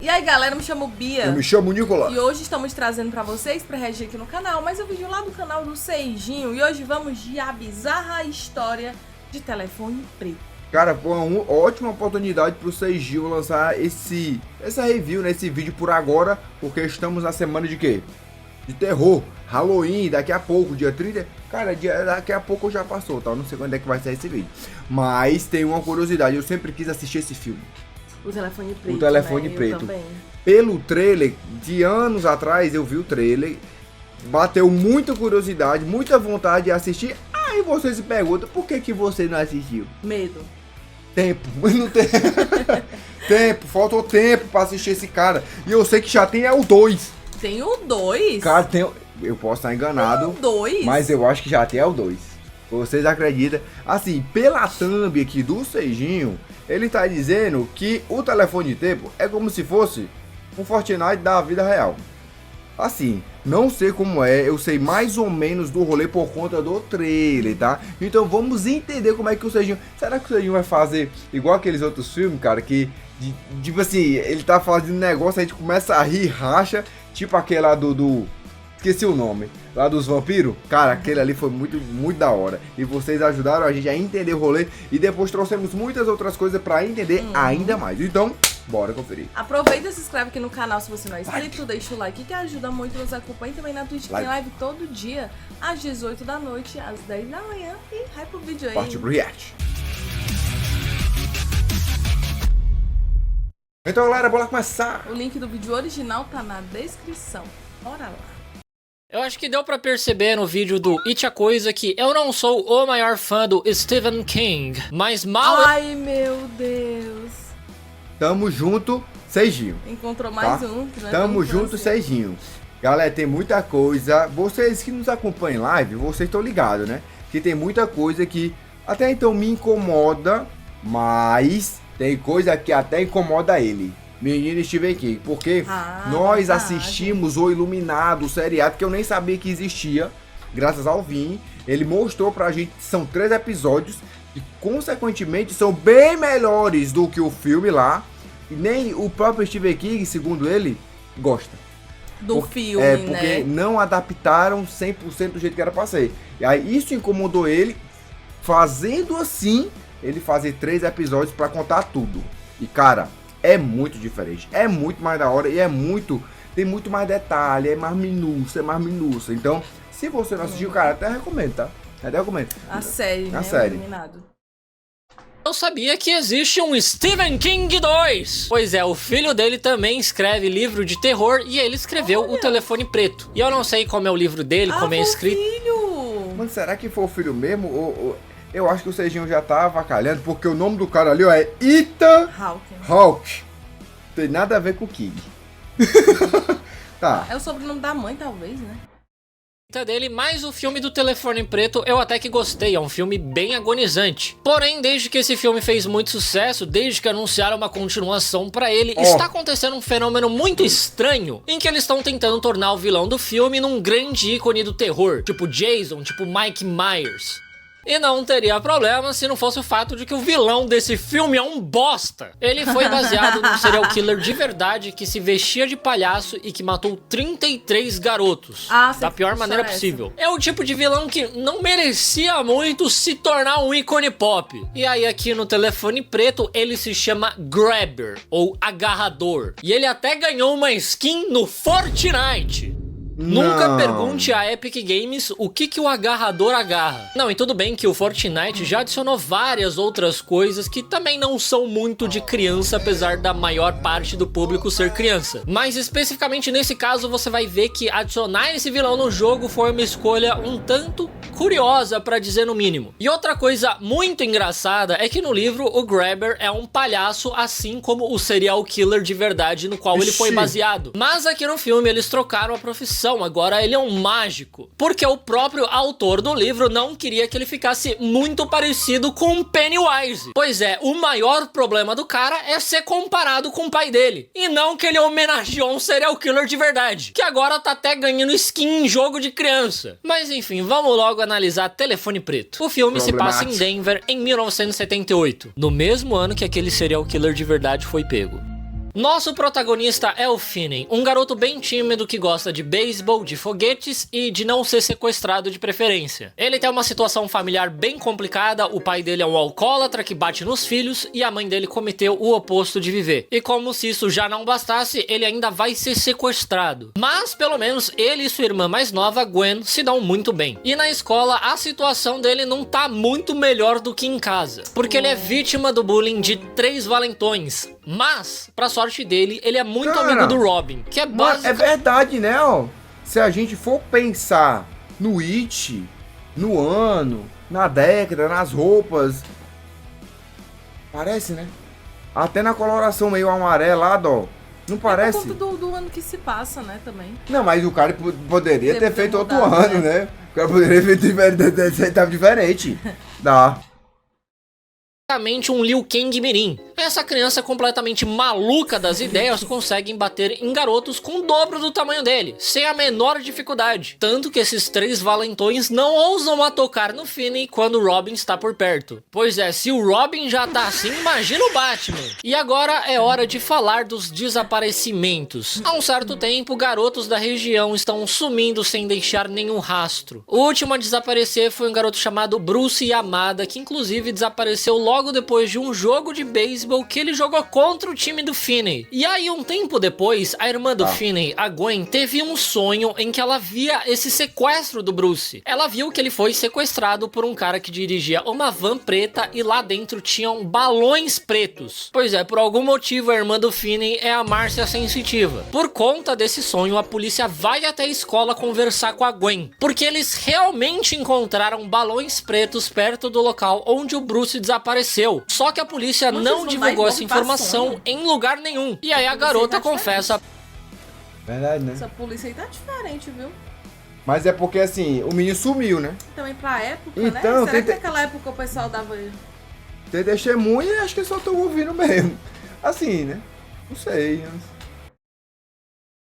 E aí galera, me chamo Bia. Eu me chamo Nicolas. E hoje estamos trazendo pra vocês, pra reagir aqui no canal, mais um vídeo lá do canal do Seijinho. E hoje vamos de A Bizarra História de Telefone Preto. Cara, foi uma ótima oportunidade pro Seijinho lançar essa review, né? Esse vídeo por agora, porque estamos na semana de quê? De terror, Halloween, daqui a pouco, dia 30. Cara, daqui a pouco já passou, tá? Eu não sei quando é que vai sair esse vídeo. Mas tem uma curiosidade, eu sempre quis assistir esse filme. O Telefone Preto. O Telefone né? Preto. Pelo trailer, de anos atrás eu vi o trailer, bateu muita curiosidade, muita vontade de assistir. Aí você se pergunta, por que você não assistiu? Medo. Tempo, mas não tem. Tempo, faltou tempo pra assistir esse cara. E eu sei que já tem o 2. Tem o 2? Cara, tem. Eu posso estar enganado. Tem o 2? Mas eu acho que já tem o 2. Vocês acreditam? Assim, pela thumb aqui do Seijinho, ele tá dizendo que o Telefone Preto é como se fosse um Fortnite da vida real. Assim, não sei como é, eu sei mais ou menos do rolê por conta do trailer, tá? Então vamos entender como é que o Seijinho... Será que o Seijinho vai fazer igual aqueles outros filmes, cara, que... tipo assim, ele tá fazendo negócio, a gente começa a rir, racha, tipo aquele lá do... Esqueci o nome, lá dos vampiros. Cara, aquele ali foi muito da hora. E vocês ajudaram a gente a entender o rolê. E depois trouxemos muitas outras coisas pra entender ainda mais. Então, bora conferir. Aproveita e se inscreve aqui no canal se você não é inscrito. Deixa o like que ajuda muito. Nos acompanhe também na Twitch, que tem live todo dia, às 18 da noite, às 10 da manhã. E vai pro vídeo aí. Partiu pro react. Então, galera, bora começar. O link do vídeo original tá na descrição. Bora lá. Eu acho que deu pra perceber no vídeo do It a Coisa que eu não sou o maior fã do Stephen King, mas mal... Ai, meu Deus. Tamo junto, Seijinho. Encontrou mais tá? um. Que não é Tamo tão junto, fácil. Seijinho. Galera, tem muita coisa. Vocês que nos acompanham em live, vocês estão ligados, né? Que tem muita coisa que até então me incomoda, mas tem coisa que até incomoda ele. Menino Stephen King, porque nós verdade. assistimos O Iluminado, o seriado que eu nem sabia que existia, graças ao Vini. Ele mostrou pra gente que são 3 episódios e consequentemente são bem melhores do que o filme lá. E nem o próprio Stephen King, segundo ele, gosta. Do filme, porque né? não adaptaram 100% do jeito que era pra ser. E aí isso incomodou ele, fazendo assim, ele fazer 3 episódios pra contar tudo. E cara... é muito diferente, é muito mais da hora e tem muito mais detalhe, é mais minúcia, Então, se você não assistiu, cara, até recomendo, tá? Até recomendo. A série, né? série. O Iluminado. Eu sabia que existe um Stephen King 2. Pois é, o filho dele também escreve livro de terror e ele escreveu O Telefone Preto. E eu não sei como é o livro dele, como é escrito. Filho! Mano, será que foi o filho mesmo? Eu acho que o Seijinho já tá avacalhando, porque o nome do cara ali, ó, é Ethan Hawke. Tem nada a ver com o King. Tá. É o sobrenome da mãe, talvez, né? Dele, mas o filme do Telefone Preto eu até que gostei, é um filme bem agonizante. Porém, desde que esse filme fez muito sucesso, desde que anunciaram uma continuação pra ele, está acontecendo um fenômeno muito estranho, em que eles estão tentando tornar o vilão do filme num grande ícone do terror, tipo Jason, tipo Mike Myers. E não teria problema se não fosse o fato de que o vilão desse filme é um bosta. Ele foi baseado num serial killer de verdade que se vestia de palhaço e que matou 33 garotos. Da pior maneira possível. É o tipo de vilão que não merecia muito se tornar um ícone pop. E aí aqui no Telefone Preto ele se chama Grabber, ou Agarrador. E ele até ganhou uma skin no Fortnite. Nunca pergunte a Epic Games o que o agarrador agarra. Não, e tudo bem que o Fortnite já adicionou várias outras coisas que também não são muito de criança, apesar da maior parte do público ser criança. Mas especificamente nesse caso você vai ver que adicionar esse vilão no jogo foi uma escolha um tanto curiosa, pra dizer no mínimo. E outra coisa muito engraçada é que no livro o Grabber é um palhaço, assim como o serial killer de verdade no qual ele foi baseado. Mas aqui no filme eles trocaram a profissão, agora ele é um mágico. Porque o próprio autor do livro não queria que ele ficasse muito parecido com Pennywise. Pois é, o maior problema do cara é ser comparado com o pai dele. E não que ele homenageou um serial killer de verdade, que agora tá até ganhando skin em jogo de criança. Mas enfim, vamos logo analisar Telefone Preto. O filme se passa em Denver em 1978, no mesmo ano que aquele serial killer de verdade foi pego. Nosso protagonista é o Finney, um garoto bem tímido que gosta de beisebol, de foguetes e de não ser sequestrado de preferência. Ele tem uma situação familiar bem complicada, o pai dele é um alcoólatra que bate nos filhos e a mãe dele cometeu o oposto de viver. E como se isso já não bastasse, ele ainda vai ser sequestrado. Mas pelo menos ele e sua irmã mais nova, Gwen, se dão muito bem. E na escola a situação dele não tá muito melhor do que em casa, porque ele é vítima do bullying de 3 valentões. Mas, pra sorte dele, ele é muito amigo do Robin, que é básico. É verdade, né, ó. Se a gente for pensar no It, no ano, na década, nas roupas, parece, né? Até na coloração meio amarelada, ó. Não parece? É por conta do ano que se passa, né, também. Não, mas o cara poderia ter feito outro mudado, ano, né? O cara poderia ter feito diferente. Dá. Um Liu Kang mirim. Essa criança completamente maluca das ideias consegue bater em garotos com o dobro do tamanho dele, sem a menor dificuldade. Tanto que esses 3 valentões não ousam a tocar no Finney quando o Robin está por perto. Pois é, se o Robin já tá assim, imagina o Batman. E agora é hora de falar dos desaparecimentos. Há um certo tempo, garotos da região estão sumindo sem deixar nenhum rastro. O último a desaparecer foi um garoto chamado Bruce Yamada, que inclusive desapareceu logo depois de um jogo de beisebol que ele jogou contra o time do Finney. E aí, um tempo depois, a irmã do Finney, a Gwen, teve um sonho em que ela via esse sequestro do Bruce. Ela viu que ele foi sequestrado por um cara que dirigia uma van preta e lá dentro tinham balões pretos. Pois é, por algum motivo a irmã do Finney é a Márcia Sensitiva. Por conta desse sonho, a polícia vai até a escola conversar com a Gwen, porque eles realmente encontraram balões pretos perto do local onde o Bruce desapareceu. Só que a polícia não divulgou essa informação em lugar nenhum. E aí a garota confessa. Verdade, né? Essa polícia aí tá diferente, viu? Mas é porque assim, o menino sumiu, né? Também pra época, então, né? Será que naquela época o pessoal dava... Tem testemunha e acho que só tô ouvindo mesmo. Assim, né? Não sei.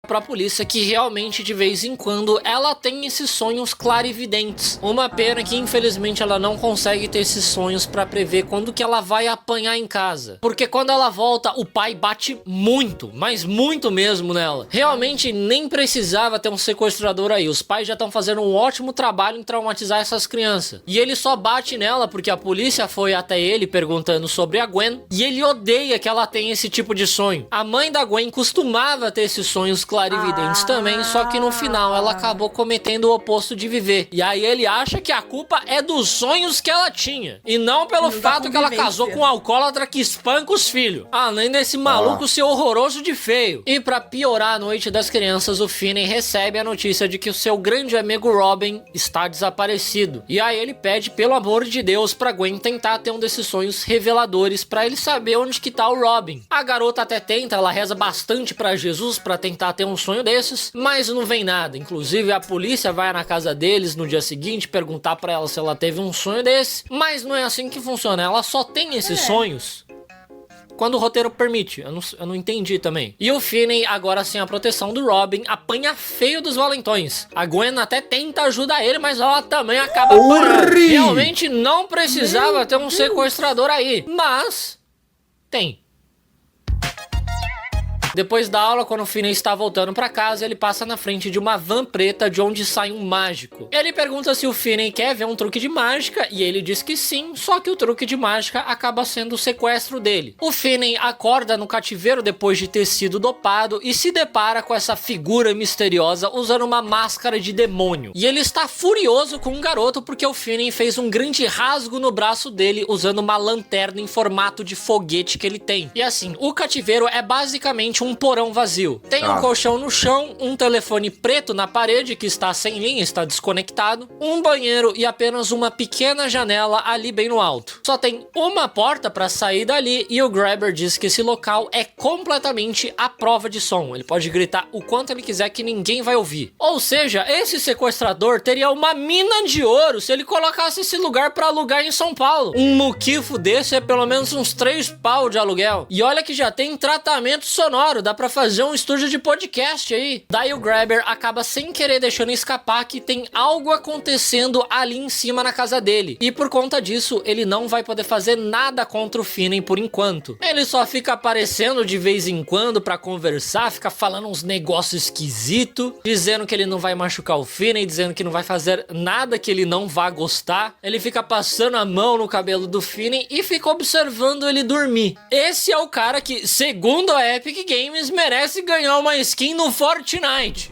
Pra polícia que realmente de vez em quando ela tem esses sonhos clarividentes. Uma pena que infelizmente ela não consegue ter esses sonhos pra prever quando que ela vai apanhar em casa. Porque quando ela volta, o pai bate muito, mas muito mesmo nela. Realmente nem precisava ter um sequestrador aí. Os pais já estão fazendo um ótimo trabalho em traumatizar essas crianças. E ele só bate nela porque a polícia foi até ele perguntando sobre a Gwen. E ele odeia que ela tenha esse tipo de sonho. A mãe da Gwen costumava ter esses sonhos clarividentes também, só que no final ela acabou cometendo o oposto de viver. E aí ele acha que a culpa é dos sonhos que ela tinha, e não pelo fato que ela casou com um alcoólatra que espanca os filhos. Além desse maluco ser horroroso de feio. E pra piorar a noite das crianças, o Finney recebe a notícia de que o seu grande amigo Robin está desaparecido. E aí ele pede, pelo amor de Deus, pra Gwen tentar ter um desses sonhos reveladores pra ele saber onde que tá o Robin. A garota até tenta, ela reza bastante pra Jesus pra tentar ter um sonho desses, mas não vem nada. Inclusive a polícia vai na casa deles no dia seguinte perguntar pra ela se ela teve um sonho desse, mas não é assim que funciona. Ela só tem esses sonhos quando o roteiro permite. Eu não entendi também. E o Finney, agora sem a proteção do Robin, apanha feio dos valentões. A Gwen até tenta ajudar ele, mas ela também acaba apanhando. Realmente não precisava ter um sequestrador aí, mas tem. Depois da aula, quando o Finney está voltando pra casa, ele passa na frente de uma van preta de onde sai um mágico. Ele pergunta se o Finney quer ver um truque de mágica e ele diz que sim, só que o truque de mágica acaba sendo o sequestro dele. O Finney acorda no cativeiro depois de ter sido dopado e se depara com essa figura misteriosa usando uma máscara de demônio. E ele está furioso com o garoto porque o Finney fez um grande rasgo no braço dele usando uma lanterna em formato de foguete que ele tem. E assim, o cativeiro é basicamente um porão vazio. Tem um colchão no chão, um telefone preto na parede que está sem linha, está desconectado, um banheiro e apenas uma pequena janela ali bem no alto. Só tem uma porta para sair dali e o Grabber diz que esse local é completamente à prova de som. Ele pode gritar o quanto ele quiser que ninguém vai ouvir. Ou seja, esse sequestrador teria uma mina de ouro se ele colocasse esse lugar para alugar em São Paulo. Um muquifo desse é pelo menos uns 3 pau de aluguel. E olha que já tem tratamento sonoro. adoro, dá pra fazer um estúdio de podcast aí. Daí o Grabber acaba sem querer deixando escapar que tem algo acontecendo ali em cima na casa dele. E por conta disso, ele não vai poder fazer nada contra o Finney por enquanto. Ele só fica aparecendo de vez em quando pra conversar, fica falando uns negócios esquisitos, dizendo que ele não vai machucar o Finney, dizendo que não vai fazer nada que ele não vá gostar. Ele fica passando a mão no cabelo do Finney e fica observando ele dormir. Esse é o cara que, segundo a Epic Games, merece ganhar uma skin no Fortnite.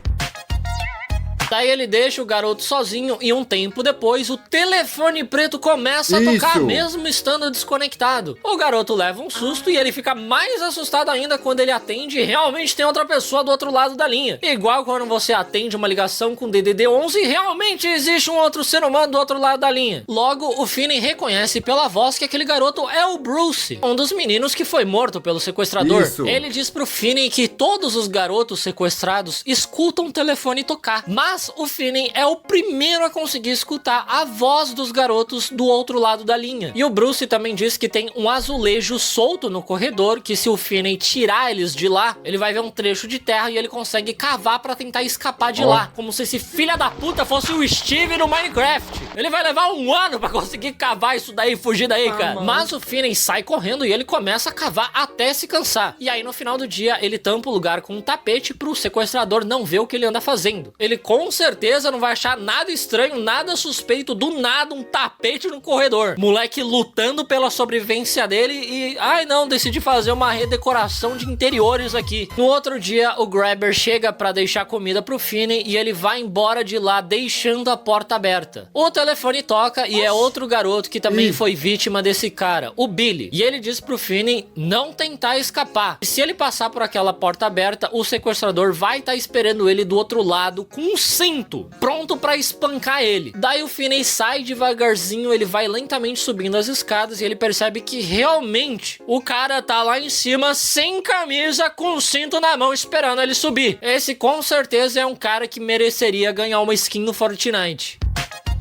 Daí ele deixa o garoto sozinho e um tempo depois o telefone preto começa a tocar mesmo estando desconectado. O garoto leva um susto e ele fica mais assustado ainda quando ele atende e realmente tem outra pessoa do outro lado da linha. Igual quando você atende uma ligação com DDD 11 e realmente existe um outro ser humano do outro lado da linha. Logo, o Finney reconhece pela voz que aquele garoto é o Bruce, um dos meninos que foi morto pelo sequestrador. Ele diz pro Finney que todos os garotos sequestrados escutam o telefone tocar, mas o Finney é o primeiro a conseguir escutar a voz dos garotos do outro lado da linha. E o Bruce também diz que tem um azulejo solto no corredor, que se o Finney tirar eles de lá, ele vai ver um trecho de terra e ele consegue cavar pra tentar escapar de lá. Como se esse filho da puta fosse o Steve no Minecraft. Ele vai levar um ano pra conseguir cavar isso daí e fugir daí, cara. Mas o Finney sai correndo e ele começa a cavar até se cansar. E aí no final do dia, ele tampa o lugar com um tapete pro sequestrador não ver o que ele anda fazendo. Ele com certeza não vai achar nada estranho, nada suspeito, do nada um tapete no corredor. Moleque lutando pela sobrevivência dele e, ai não, decidi fazer uma redecoração de interiores aqui. No outro dia, o Grabber chega pra deixar comida pro Finney e ele vai embora de lá deixando a porta aberta. O telefone toca e é outro garoto que também foi vítima desse cara, o Billy. E ele diz pro Finney não tentar escapar. E se ele passar por aquela porta aberta, o sequestrador vai estar esperando ele do outro lado com um cinto, pronto pra espancar ele. Daí o Finney sai devagarzinho, ele vai lentamente subindo as escadas e ele percebe que realmente o cara tá lá em cima sem camisa, com o cinto na mão esperando ele subir. Esse com certeza é um cara que mereceria ganhar uma skin no Fortnite.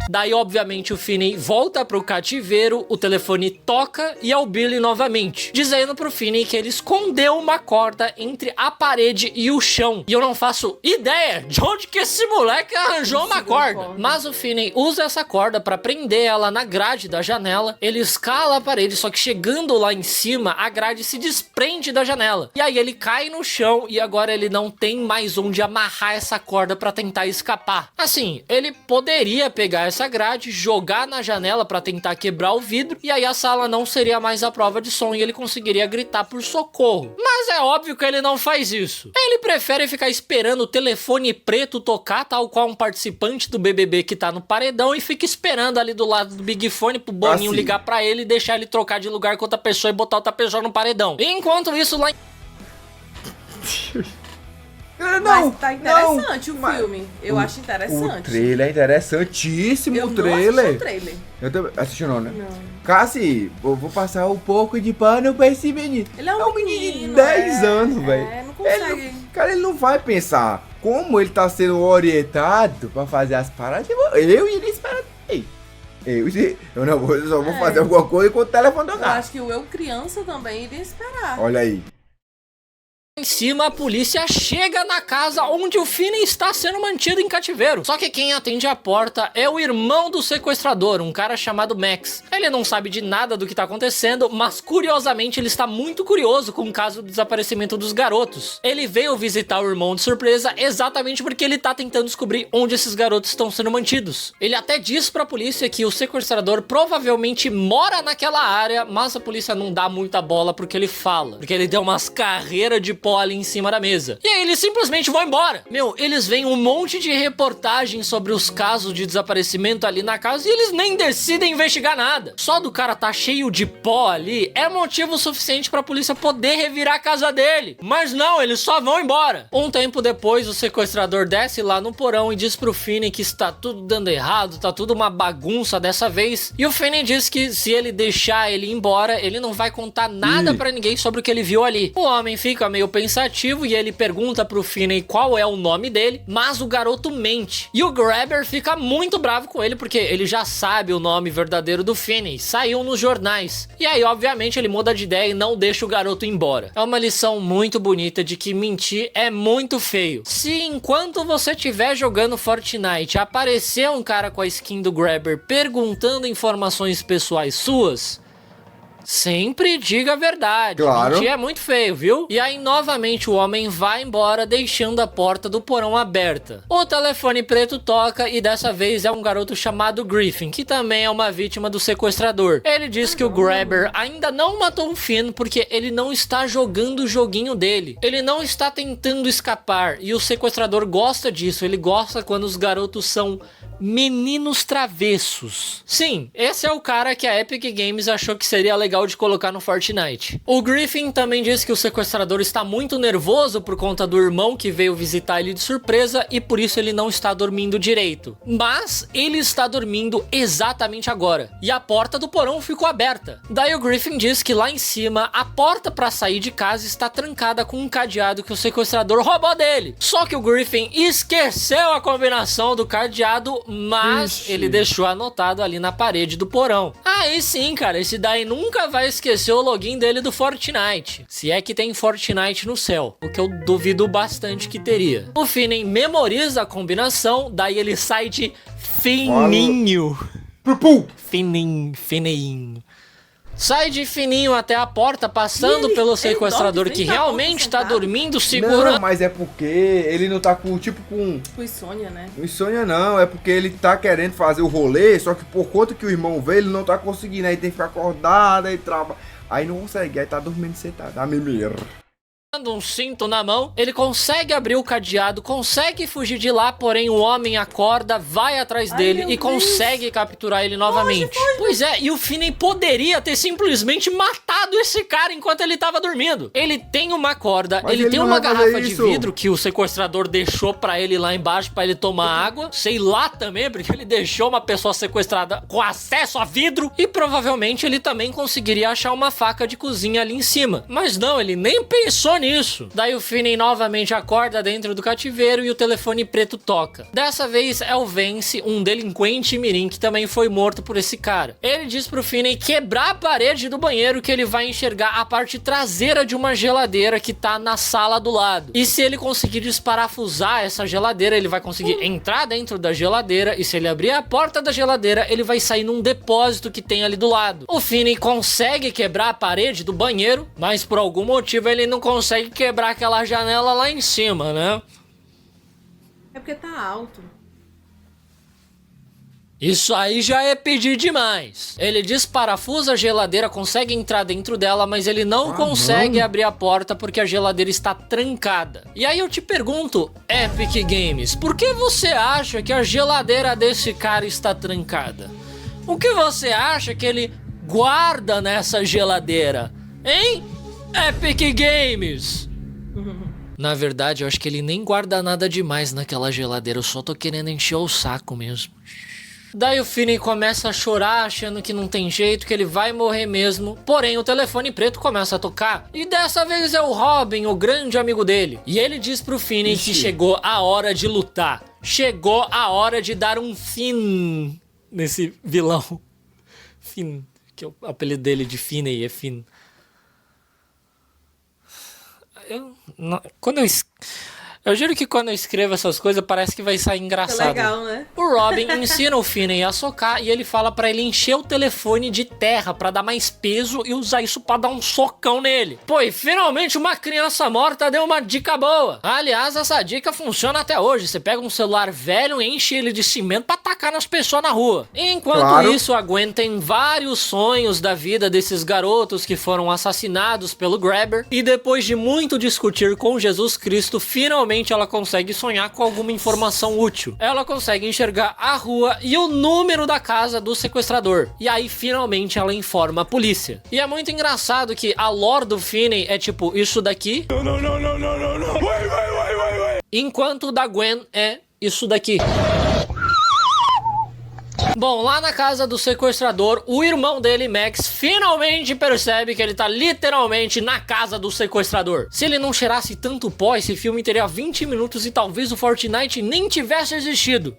Daí, obviamente, o Finney volta pro cativeiro, o telefone toca e é o Billy novamente, dizendo pro Finney que ele escondeu uma corda entre a parede e o chão. E eu não faço ideia de onde que esse moleque arranjou uma corda. Mas o Finney usa essa corda pra prender ela na grade da janela. Ele escala a parede, só que chegando lá em cima, a grade se desprende da janela. E aí ele cai no chão e agora ele não tem mais onde amarrar essa corda pra tentar escapar. Assim, ele poderia pegar essa grade, jogar na janela pra tentar quebrar o vidro, e aí a sala não seria mais a prova de som e ele conseguiria gritar por socorro. Mas é óbvio que ele não faz isso. Ele prefere ficar esperando o telefone preto tocar, tal qual um participante do BBB que tá no paredão, e fica esperando ali do lado do Big Fone pro Boninho ligar pra ele e deixar ele trocar de lugar com outra pessoa e botar outra pessoa no paredão. Enquanto isso, lá em... Mas tá interessante o filme. Eu acho interessante. O trailer é interessantíssimo. Eu o trailer. não assisti o trailer. Eu também. Assistiu não, né? Não. Cassi, eu vou passar um pouco de pano pra esse menino. Ele é um menino de 10 anos, velho. Não consegue. Cara, ele não vai pensar como ele tá sendo orientado pra fazer as paradas. Eu iria esperar. Eu não vou, eu só vou fazer alguma coisa com o telefone do Eu acho que eu criança também iria esperar. Olha aí. Em cima, a polícia chega na casa onde o Finney está sendo mantido em cativeiro. Só que quem atende a porta é o irmão do sequestrador, um cara chamado Max. Ele não sabe de nada do que está acontecendo, mas curiosamente ele está muito curioso com o caso do desaparecimento dos garotos. Ele veio visitar o irmão de surpresa exatamente porque ele está tentando descobrir onde esses garotos estão sendo mantidos. Ele até diz para a polícia que o sequestrador provavelmente mora naquela área, mas a polícia não dá muita bola porque ele fala. Porque ele deu umas carreiras de pó ali em cima da mesa. E aí eles simplesmente vão embora. Meu, eles veem um monte de reportagens sobre os casos de desaparecimento ali na casa e eles nem decidem investigar nada. Só do cara tá cheio de pó ali é motivo suficiente pra polícia poder revirar a casa dele. Mas não, eles só vão embora. Um tempo depois, o sequestrador desce lá no porão e diz pro Finney que está tudo dando errado, tá tudo uma bagunça dessa vez. E o Finney diz que se ele deixar ele ir embora, ele não vai contar nada pra ninguém sobre o que ele viu ali. O homem fica meio pensativo e ele pergunta pro Finney qual é o nome dele, mas o garoto mente. E o Grabber fica muito bravo com ele porque ele já sabe o nome verdadeiro do Finney, saiu nos jornais. E aí, obviamente, ele muda de ideia e não deixa o garoto embora. É uma lição muito bonita de que mentir é muito feio. Se enquanto você estiver jogando Fortnite aparecer um cara com a skin do Grabber perguntando informações pessoais suas, sempre diga a verdade. Claro. Mentir é muito feio, viu? E aí, novamente, o homem vai embora, deixando a porta do porão aberta. O telefone preto toca e dessa vez é um garoto chamado Griffin, que também é uma vítima do sequestrador. Ele diz que o Grabber ainda não matou o Finn porque ele não está jogando o joguinho dele. Ele não está tentando escapar. E o sequestrador gosta disso. Ele gosta quando os garotos são meninos travessos. Sim, esse é o cara que a Epic Games achou que seria legal de colocar no Fortnite. O Griffin também diz que o sequestrador está muito nervoso por conta do irmão que veio visitar ele de surpresa e por isso ele não está dormindo direito. Mas ele está dormindo exatamente agora. E a porta do porão ficou aberta. Daí o Griffin diz que lá em cima a porta para sair de casa está trancada com um cadeado que o sequestrador roubou dele. Só que o Griffin esqueceu a combinação do cadeado, mas ele deixou anotado ali na parede do porão. Aí sim, cara, esse daí nunca vai esquecer o login dele do Fortnite. Se é que tem Fortnite no céu, o que eu duvido bastante que teria. O Finney memoriza a combinação, daí ele sai de fininho. Fininho. Sai de fininho até a porta, passando pelo sequestrador que realmente tá dormindo, segurando. Não, mas é porque ele não tá com, com insônia, né? Insônia não, é porque ele tá querendo fazer o rolê, só que por conta que o irmão veio, ele não tá conseguindo, aí tem que ficar acordado, aí trava. Aí não consegue, aí tá dormindo sentado. Ah, mimir. Um cinto na mão, ele consegue abrir o cadeado, consegue fugir de lá, porém o homem acorda, vai atrás dele e consegue capturar ele novamente. Pois é, e o Finney poderia ter simplesmente matado esse cara enquanto ele tava dormindo. Ele tem uma corda, ele tem uma garrafa de vidro que o sequestrador deixou pra ele lá embaixo pra ele tomar água, sei lá também, porque ele deixou uma pessoa sequestrada com acesso a vidro, e provavelmente ele também conseguiria achar uma faca de cozinha ali em cima. Mas não, ele nem pensou nisso. Daí o Finney novamente acorda dentro do cativeiro e o telefone preto toca. Dessa vez é o Vance, um delinquente mirim que também foi morto por esse cara. Ele diz pro Finney quebrar a parede do banheiro que ele vai enxergar a parte traseira de uma geladeira que tá na sala do lado. E se ele conseguir desparafusar essa geladeira, ele vai conseguir entrar dentro da geladeira, e se ele abrir a porta da geladeira, ele vai sair num depósito que tem ali do lado. O Finney consegue quebrar a parede do banheiro, mas por algum motivo ele não consegue quebrar aquela janela lá em cima, né? É porque tá alto. Isso aí já é pedir demais. Ele desparafusa a geladeira, consegue entrar dentro dela, mas ele não consegue abrir a porta porque a geladeira está trancada. E aí eu te pergunto, Epic Games, por que você acha que a geladeira desse cara está trancada? O que você acha que ele guarda nessa geladeira? Hein? Epic Games! Na verdade, eu acho que ele nem guarda nada demais naquela geladeira. Eu só tô querendo encher o saco mesmo. Daí o Finney começa a chorar, achando que não tem jeito, que ele vai morrer mesmo. Porém, o telefone preto começa a tocar. E dessa vez é o Robin, o grande amigo dele. E ele diz pro Finney que chegou a hora de lutar. Chegou a hora de dar um fim nesse vilão. Finn, que o apelido dele de Finney é Finn. Eu juro que quando eu escrevo essas coisas parece que vai sair engraçado. É legal, né? O Robin ensina o Finney a socar e ele fala pra ele encher o telefone de terra pra dar mais peso e usar isso pra dar um socão nele. Pô, e finalmente uma criança morta deu uma dica boa. Aliás, essa dica funciona até hoje. Você pega um celular velho e enche ele de cimento pra atacar nas pessoas na rua. Enquanto isso, a Gwen tem vários sonhos da vida desses garotos que foram assassinados pelo Grabber. E depois de muito discutir com Jesus Cristo, finalmente ela consegue sonhar com alguma informação útil. Ela consegue enxergar a rua e o número da casa do sequestrador. E aí, finalmente, ela informa a polícia. E é muito engraçado que a lore do Finney é tipo isso daqui. Não. Enquanto o da Gwen é isso daqui. Bom, lá na casa do sequestrador, o irmão dele, Max, finalmente percebe que ele tá literalmente na casa do sequestrador. Se ele não cheirasse tanto pó, esse filme teria 20 minutos e talvez o Fortnite nem tivesse existido.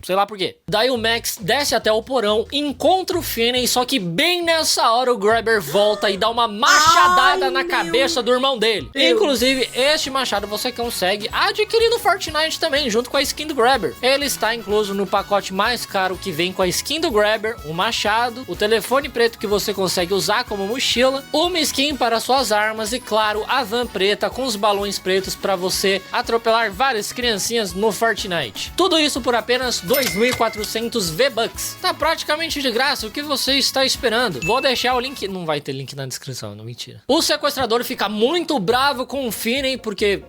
Sei lá por quê. Daí o Max desce até o porão, encontra o Finney, só que bem nessa hora o Grabber volta e dá uma machadada na cabeça do irmão dele. Inclusive, este machado você consegue adquirir no Fortnite também, junto com a skin do Grabber. Ele está incluso no pacote mais caro que vem com a skin do Grabber, o machado, o telefone preto que você consegue usar como mochila, uma skin para suas armas e, claro, a van preta com os balões pretos para você atropelar várias criancinhas no Fortnite. Tudo isso por apenas 2.400 V-Bucks. Tá praticamente de graça, o que você está esperando? Vou deixar o link, não vai ter link na descrição, não, mentira. O sequestrador fica muito bravo com o Finney, porque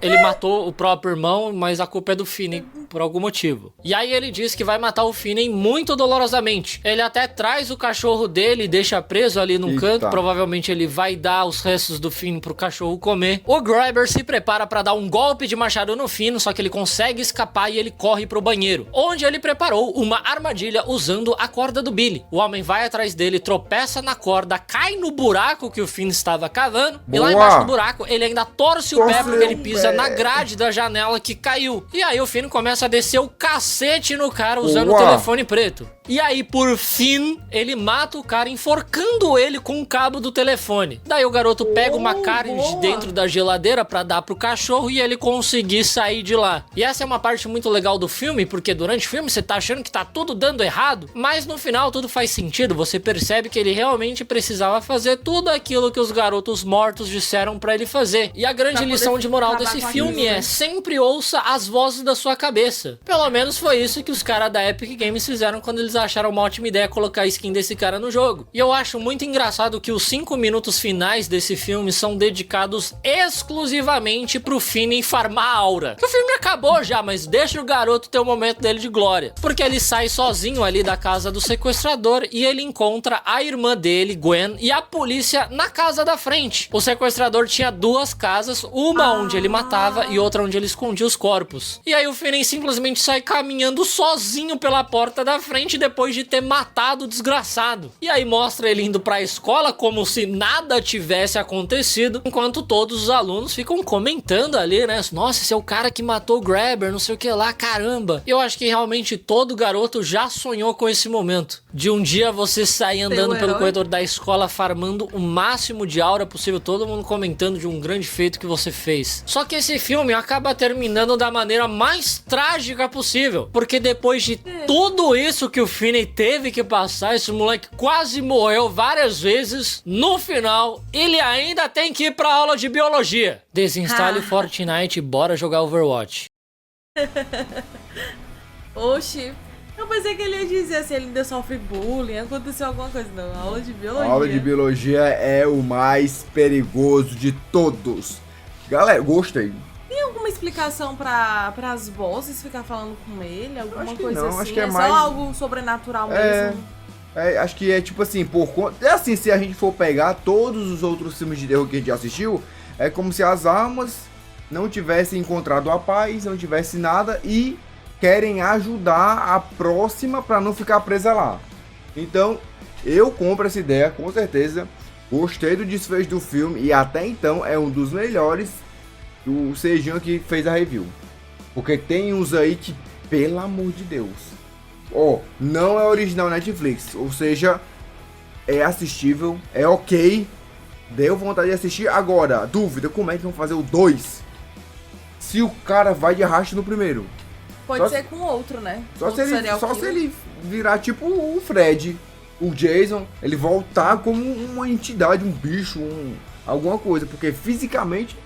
ele matou o próprio irmão, mas a culpa é do Finney por algum motivo. E aí ele diz que vai matar o Finney muito dolorosamente. Ele até traz o cachorro dele e deixa preso ali num canto. Provavelmente ele vai dar os restos do Finney pro cachorro comer. O Grabber se prepara pra dar um golpe de machado no Finney, só que ele consegue escapar e ele corre pro banheiro, onde ele preparou uma armadilha usando a corda do Billy. O homem vai atrás dele, tropeça na corda, cai no buraco que o Finney estava cavando. E lá embaixo do buraco ele ainda torce o pé porque ele pisa na grade da janela que caiu. E aí o Finney começa a descer o cacete no cara usando o telefone preto. E aí, por fim, ele mata o cara enforcando ele com o cabo do telefone. Daí o garoto pega uma carne de dentro da geladeira pra dar pro cachorro e ele conseguir sair de lá. E essa é uma parte muito legal do filme, porque durante o filme você tá achando que tá tudo dando errado, mas no final tudo faz sentido. Você percebe que ele realmente precisava fazer tudo aquilo que os garotos mortos disseram pra ele fazer. E a grande lição de moral desse filme é: sempre ouça as vozes da sua cabeça. Pelo menos foi isso que os caras da Epic Games fizeram quando eles acharam uma ótima ideia colocar a skin desse cara no jogo. E eu acho muito engraçado que os 5 minutos finais desse filme são dedicados exclusivamente pro Finney farmar a aura. Que o filme acabou já, mas deixa o garoto ter o momento dele de glória. Porque ele sai sozinho ali da casa do sequestrador e ele encontra a irmã dele, Gwen, e a polícia na casa da frente. O sequestrador tinha 2 casas, uma onde ele matava e outra onde ele escondia os corpos. E aí o Finney simplesmente sai caminhando sozinho pela porta da frente depois de ter matado o desgraçado. E aí mostra ele indo pra escola como se nada tivesse acontecido, enquanto todos os alunos ficam comentando ali, né? Nossa, esse é o cara que matou o Grabber, não sei o que lá, caramba. Eu acho que realmente todo garoto já sonhou com esse momento. De um dia você sair andando pelo corredor da escola farmando o máximo de aura possível, todo mundo comentando de um grande feito que você fez. Só que esse filme acaba terminando da maneira mais trágica possível, porque depois de tudo isso que o Finney teve que passar, esse moleque quase morreu várias vezes, no final ele ainda tem que ir pra aula de biologia. Desinstale Fortnite e bora jogar Overwatch. Oxi, eu pensei que ele ia dizer assim, ele ainda sofre bullying, aconteceu alguma coisa. Não, aula de biologia. A aula de biologia é o mais perigoso de todos. Galera, gostei. Tem alguma explicação para as vozes ficar falando com ele? Alguma coisa não, assim? Acho que é só mais algo sobrenatural mesmo? Acho que é tipo assim, por conta... É assim, se a gente for pegar todos os outros filmes de terror que a gente assistiu, é como se as almas não tivessem encontrado a paz, não tivesse nada e querem ajudar a próxima para não ficar presa lá. Então, eu compro essa ideia, com certeza. Gostei do desfecho do filme e até então é um dos melhores do Sejinho que fez a review. Porque tem uns aí que, pelo amor de Deus, não é original Netflix, ou seja, é assistível, é ok, deu vontade de assistir. Agora, dúvida, como é que vão fazer o 2? Se o cara vai de arrasto no primeiro. Pode ser com outro, né? Só se ele virar tipo o Fred, o Jason, ele voltar como uma entidade, um bicho, alguma coisa, porque fisicamente,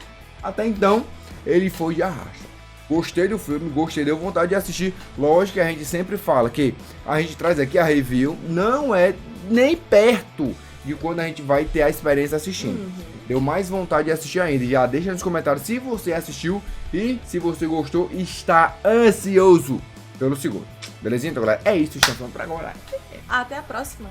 até então, ele foi de arrasto. Gostei do filme, gostei, deu vontade de assistir. Lógico que a gente sempre fala que a gente traz aqui a review, não é nem perto de quando a gente vai ter a experiência assistindo. Deu mais vontade de assistir ainda. Já deixa nos comentários se você assistiu e se você gostou e está ansioso pelo segundo. Belezinha? Então, galera, é isso. Estamos falando pra agora. Até a próxima.